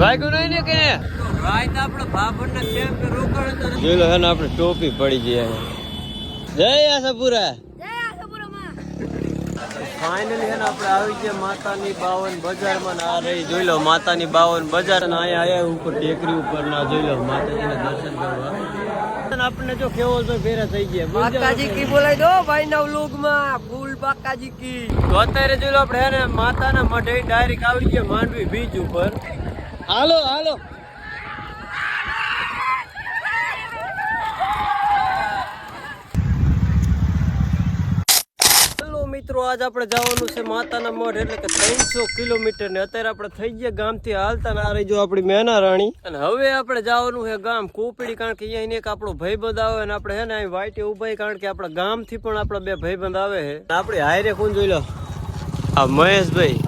વાગ્યું નહીં ને કે ભાઈ તો આપણે ભાભરના કેમ્પ રોકાણ તો જોઈ લો હે ને આપણે ટોપી પડી જઈએ જય આશાપુરા ફાઇનલી હે ને આપણે આવી ગયા માતાની 52 બજારમાં આ રહી જોઈ લો માતાની 52 બજાર અને અહીંયા આયા ઉપર ટેકરી ઉપર ના જોઈ લો માતાજીના દર્શન કરવા આપણે જો કેવો તો ફેરા થઈ ગયા બાકાજી કી બોલાઈ દો ભાઈ ના વ્લોગ માં ફૂલ બાકાજી કી તો અત્યારે જોઈ લો આપણે હે ને માતાના મઢે ડાયરેક્ટ આવી ગયા માંડવી બીચ ઉપર હાલો હાલો મિત્રો આજ આપણે જવાનું છે માતાના મઢ એટલે કે 300 કિલોમીટર ને અત્યારે આપણે થઈ ગયા ગામથી હાલતા ના રહી જો આપણી મેના રાણી અને હવે આપણે જવાનું છે ગામ કોપડી કારણ કે અહીંયા એક આપણો ભાઈબંધ આવે અને આપણે હે ને અહીં વાઈટે ઉભા કારણ કે આપણા ગામથી પણ આપણા બે ભાઈબંધ આવે છે આપણે હાયરે કોણ જોઈ લો આ મહેશભાઈ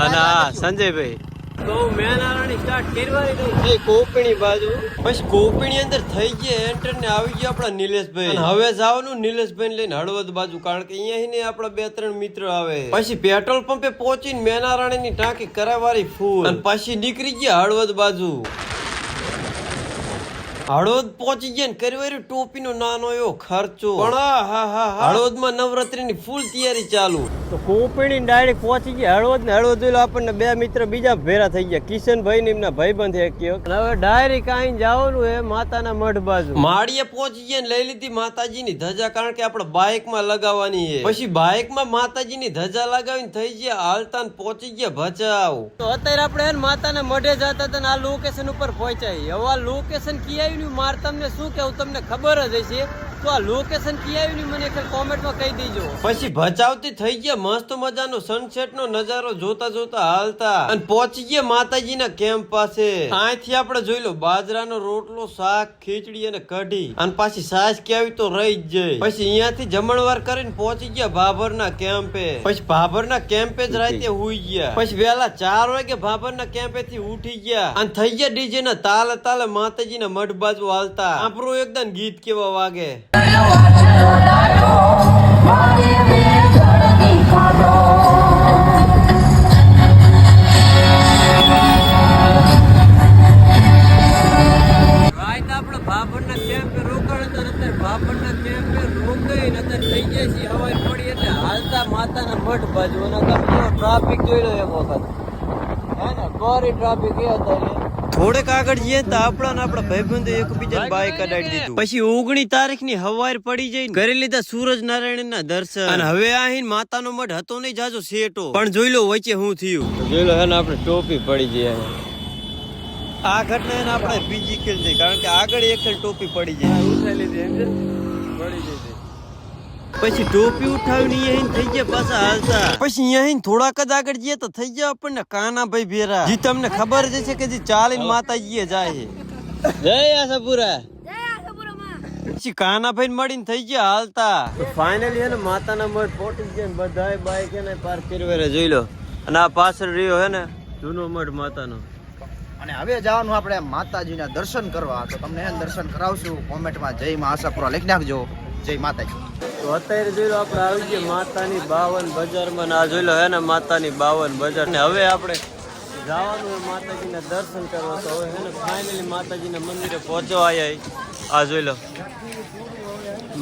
અને આ સંજયભાઈ તો મેના રાણી સ્ટાર્ટ કરવાની થઈ કોપણી બાજુ પછી કોપણી અંદર થઈ ગયા એન્ટર ને આવી ગયા આપણા નિલેશભાઈ હવે જવાનું નિલેશભાઈ લઈને હળવદ બાજુ કારણ કે અહીંયા આપણા 2-3 મિત્ર આવે પછી પેટ્રોલ પંપે પહોંચીને મેના રાણી ની ટાંકી કરાવવાની ફૂલ અને પછી નીકળી ગયા હળવદ બાજુ હળવદ પહોંચી ગયા ને કરવારી ટોપી નો નાનો એવો ખર્ચો પણ હળવદ માં નવરાત્રી ની ફૂલ તૈયારી ચાલુ તો કોપણી ડાયરેક્ટ પહોંચી ગયા હળવદ ને હળવદ આપણને બે મિત્ર બીજા ભેરા થઈ ગયા કિશનભાઈ ને એમના ભાઈબંધ હવે ડાયરેક્ટ અહીં જવાનું હે માતાના મઢ બાજુ માળીએ પહોંચી ગયા લઈ લીધી માતાજી ની ધજા કારણ કે આપણે બાઇક માં લગાવવાની છે પછી બાઇક માં માતાજી ની ધજા લગાવીને થઈ ગયા હાલતા પહોંચી ગયા ભચાઉ તો અત્યારે આપણે માતાના મઢે જતા હતા આ લોકેશન ઉપર પહોંચાય હવે આ લોકેશન કી માર તમને શું કેવું તમને ખબર જ હશે તો આ લોકેશન કી આવ્યું મને એક કોમેન્ટમાં કહી દેજો પછી ભચાવતી થઈ ગયા મસ્ત મજાનો સનસેટ નો નજારો જોતા જોતા હાલતા અને પહોંચી ગયા માતાજીના કેમ્પ પાસે અહીંથી આપણે જોઈ લો બાજરાનો રોટલો શાક ખીચડી અને કઢી અને પાછી સાસ કેવી તો રહી જ જાય પછી અહીંયાથી જમણવાર કરીને પહોંચી ગયા ભાભરના કેમ્પે પછી ભાભરના કેમ્પે જ રાતે હુઈ ગયા પછી વહેલા 4 વાગે ભાભરના કેમ્પે થી ઉઠી ગયા અને થઈ ગયા ડીજે ના તાલે તાલે માતાજીના મઢ બાજુ હાલતા આપણું એકદમ ગીત કેવા વાગે માતાના મઢ બાજુ ટ્રાફિક જોઈ લો એક વખત હે ને કોરી ટ્રાફિક એ અત્યારે થોડેક આગળ જઈએ તો આપણા ભાઈબંધો એકબીજા બાઈક કઢાડી દીધું પછી 19 તારીખ ની હવાર પડી જઈને કરી લીધા સૂરજ નારાયણ ના દર્શન અને હવે અહીં માતાનો મઢ હતો નહીં જાજો સેટો પણ જોઈ લો વચ્ચે હું થયું જોઈ લો હે ને આપણે ટોપી પડી જઈએ આ ઘટના એને આપણે બીજી ખેલ થઈ કારણ કે આગળ એક ટોપી પડી જાય ઉઠાઈ લીધી પડી જઈ પછી ટોપી ઉઠાવી અહીં થઈ ગયા પાછા હાલતા પછી અહીં થોડાક જ આગળ જઈએ તો થઈ ગયા આપણને કાનાભાઈ ભેરા જી તમને ખબર જ છે કે જે ચાલીને માતાજીએ જાય જય આશાપુરા પછી કાનાભાઈ મળીને થઈ ગયા હાલતા ફાઇનલી હે ને માતાના મઢ પહોંચી ગયા બધાય બાઈક એને પાર્ક કરી જોઈ લો અને આ પાછળ રહ્યો હે ને જૂનો મઢ માતાનો અને હવે જવાનું આપણે માતાજીના દર્શન કરવા તો તમને દર્શન કરાવશું કોમેન્ટમાં જય માં આશાપુરા લખી નાખજો જય માતાજી તો અત્યારે જોઈ લો આપણે આવી ગયા માતાની 52 બજારમાં આ જોઈ લો હે ને માતાની 52 બજાર ને હવે આપણે જવાનું હે માતાજીના દર્શન કરવા તો હવે હે ને ફાઇનલી માતાજીના મંદિરે પહોંચવા આવ્યા આ જોઈ લો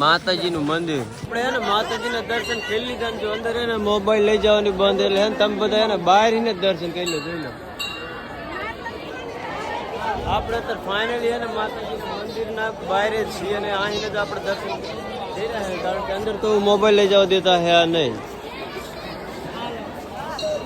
માતાજીનું મંદિર આપણે હે ને માતાજીના દર્શન કરી લીધા જો અંદર હે ને મોબાઈલ લઈ જવાની બંધ એટલે હે ને તમે બધા હે ને બહાર ને દર્શન કરી લો જોઈ લો આપણે તો ફાઇનલી હે ને માતાજીના મંદિરના બહાર જ છીએ અને અહીં જ આપણે દર્શન થઈ રહ્યા છે કારણ કે અંદર તો મોબાઈલ લઈ જવા દેતા હે નહીં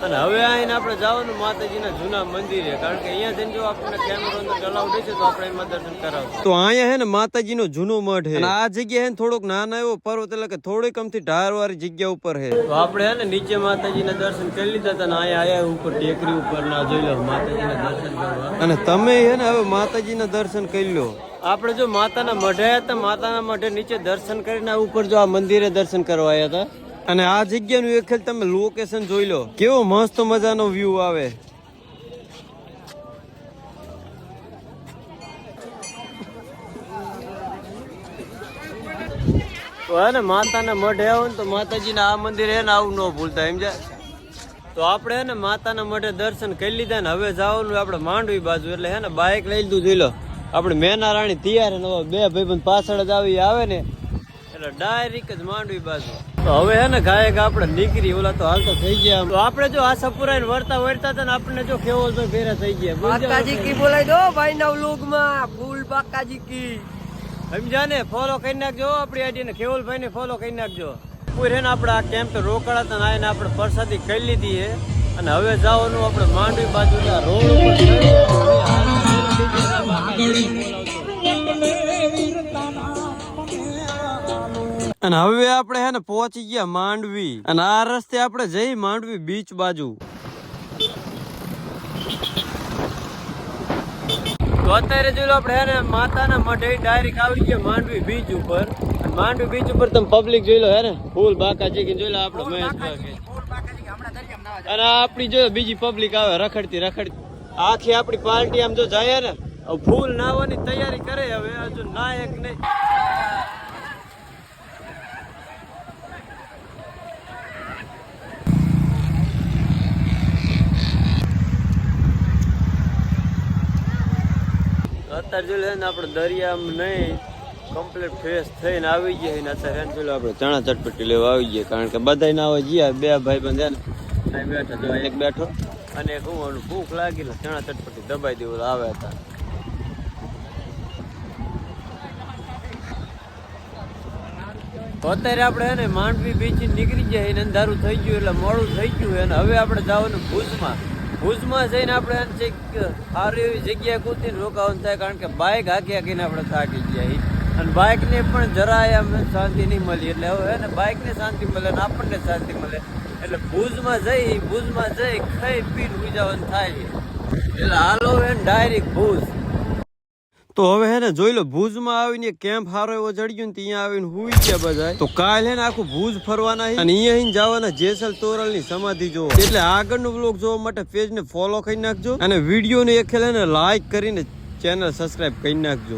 અને હવે આવીને આપણે જવાનું માતાજીના જૂના મંદિરે કારણ કે અહીંયા જઈને જો આપણને કેમેરો અંદર અલાઉડ છે તો આપણે એમાં દર્શન કરાવશું તો અહીંયા હે ને માતાજીનો જૂનો મઠ છે અને આ જગ્યા હે ને થોડોક નાનો એવો પર્વત એટલે કે થોડીક અમથી ઢાળવાળી જગ્યા ઉપર છે તો આપણે હે ને નીચે માતાજીના દર્શન કરી લીધા હતા ને અહીંયા આયા ઉપર ટેકરી ઉપર ના જોઈ લો માતાજીના દર્શન કરવા અને તમે હે ને હવે માતાજીના દર્શન કરી લો આપણે જો માતાના મઢે હતા માતાના મઢે નીચે દર્શન કરીને ઉપર જો આ મંદિરે દર્શન કરવા આવ્યા હતા અને આ જગ્યાનું એક તમે લોકેશન જોઈ લો કેવો મસ્ત મજાનો વ્યૂ આવે તો હે ને માતાના મઢે આવો ને તો માતાજીના આ મંદિર હે ને આવું ન ભૂલતા સમજ્યા તો આપણે હે ને માતાના મઢે દર્શન કરી લીધા ને હવે જવાનું આપણે માંડવી બાજુ એટલે હે ને બાઇક લઈ લીધું જોઈ લો આપણે મેના રાણી તૈયાર ને બે ભાઈબંધ પાછળ જ આવે ને એટલે ડાયરેક્ટ જ માંડવી બાજુ તો હવે હે ને ગાયક આપણે નીકળી ઓલા તો હાલ તો થઈ ગયા તો આપણે જો આશાપુરા ને વરતા હતા ને આપણને જો કેવો તો ભેરા થઈ ગયા બાકાજી કી બોલાઈ દો ભાઈ ના વ્લોગ માં ફૂલ બાકાજી કી સમજા ને ફોલો કરી નાખજો આપણી આઈડી ને કેવલભાઈ ને ફોલો કરી નાખજો પૂરે ને આપણે આ કેમ્પ રોકાડા હતા ને આને આપણે પ્રસાદી કરી લીધી છે અને હવે જવાનું આપણે માંડવી બાજુ રોડ અને હવે આપણે હે ને પહોંચી ગયા માંડવી અને આ રસ્તે આપણે જઈ માંડવી બીચ બાજુ તો અત્યારે જોઈ લો આપણે હે ને માતાના મઢે ડાયરેક્ટ આવી ગયા માંડવી બીચ ઉપર અને માંડવી બીચ ઉપર તમે પબ્લિક જોઈ લો હે ને ફૂલ બાકાજી કે જોઈ લો આપણે મહેશભાઈ અને આપણી જો બીજી પબ્લિક આવે રખડતી આખી આપણી પાર્ટી આમ જો જાય ને ફૂલ નાવાની તૈયારી કરે હવે હજુ નાયક નહીં અત્યારે જોઈ લે ને આપણે દરિયામાં નહીં કમ્પ્લીટ ફ્રેશ થઈને આવી ગયા ને અત્યારે જોઈ લો આપણે ચણા ચટપટી લેવા આવી ગયા કારણ કે બધા ના હોય ગયા બે ભાઈ બંધ ને બેઠા જો એક બેઠો અને એક હું ભૂખ લાગી ચણા ચટપટી દબાઈ દેવું આવે હતા અત્યારે આપણે હે ને માંડવી બીચ નીકળી ગયા એને અંધારું થઈ ગયું એટલે મોડું થઈ ગયું અને હવે આપણે જવાનું ભુજમાં જઈને આપણે સારી એવી જગ્યાએ કૂદીને રોકાવાનું થાય કારણ કે બાઇક હાકીને આપણે થાકી ગયા અને બાઇકને પણ જરાય આમ શાંતિ નહીં મળી એટલે હવે હે ને બાઇકને શાંતિ મળે અને આપણને શાંતિ મળે એટલે ભુજમાં જઈ ખાઈ પીને ઉજાવાનું થાય એટલે હાલો હે ને ડાયરેક્ટ ભુજ તો હવે હે ને જોઈ લો ભુજમાં આવીને કેમ્પ હારો એવો જડ્યો ને ત્યાં આવીને હુઈ ગયા બધા તો કાલ હે ને આખું ભુજ ફરવાના અને અહીંયા જવાના જેસલ તોરલ ની સમાધિ જોવો એટલે આગળનું વ્લોગ જોવા માટે પેજ ને ફોલો કરી નાખજો અને વિડીયો ને એક લાઈક કરીને ચેનલ સબસ્ક્રાઇબ કરી નાખજો.